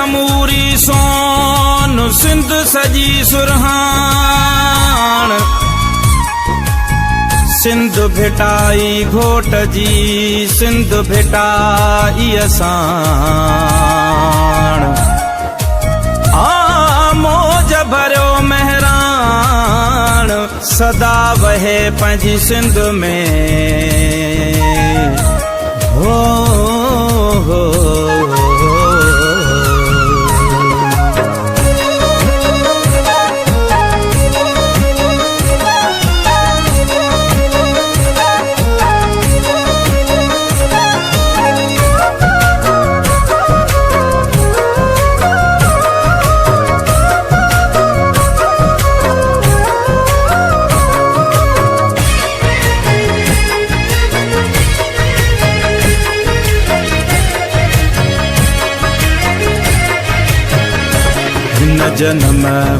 मूरी सोन सिंध सजी सुरहान। सिंध भेटाई घोट जी सिंध भेटाई असाण। मौज भरियो महरान सदा वहे पंहिंजी सिंध में। हो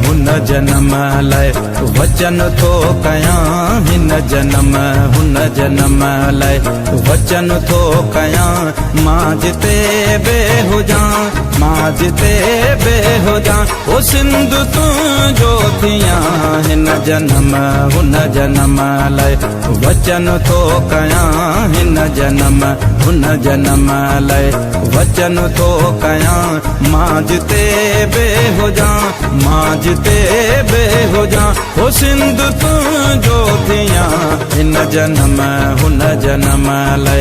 हुन जन्म लाइ वचन थो कयां। हिन जन्म हुन जन्म लाइ वचन थो कयां। मां जिते बे हुजां मां जिते बे हुजां ओ सिंध तुंहिंजो थियां। हिन जन्म हुन जन्म लाइ वचन थो कयां। हिन जन्म हुन जन्म लाइ वचन थो कयां। मां जिते बे हुजां मां जिते बे हुजां ओ सिंध तुंहिंजो थियां। हिन जन्म हुन जन्म लाइ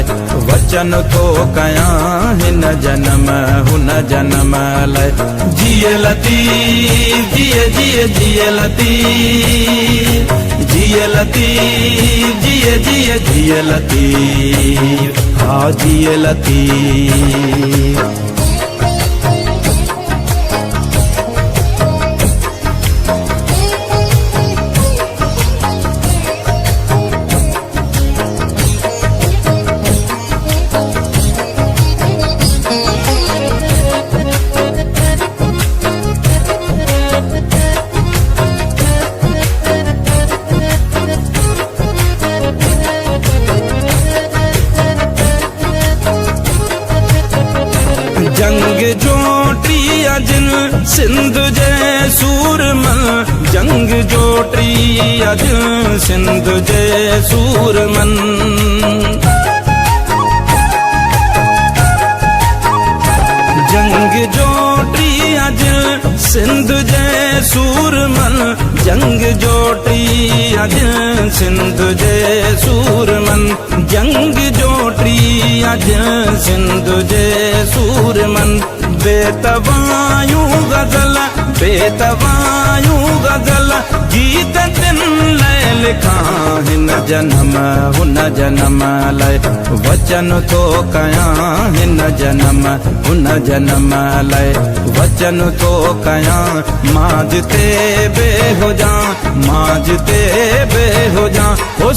वचन थो कयां। हिन जन्म हुन जन्म लाइ जिए लतीफ़ जिए जिए जिए लतीफ़ जिए लतीफ़ जिए जिए जिए लतीफ़ हा जिए लतीफ़। जंग जोटी अजन सिंध जे सूरमन। जंग जोटी अज सिंध जे सूरमन। जंग जोटी अज सिंध जे सूरमन। जंग जोटी अज सिंध जे सूरमन। जंग जोटी अज सिंध जे सूरमन। बेतवायूं गज़ल बेतवायूं गज़ल गीत तिन लाइ लिखां। हिन जन्म हुन जन्म लाइ वचन थो कयां। हिन जन्म हुन जन्म लाइ वचन थो कयां। मां जिते बे हुजां मां जिते बे हुजां ओ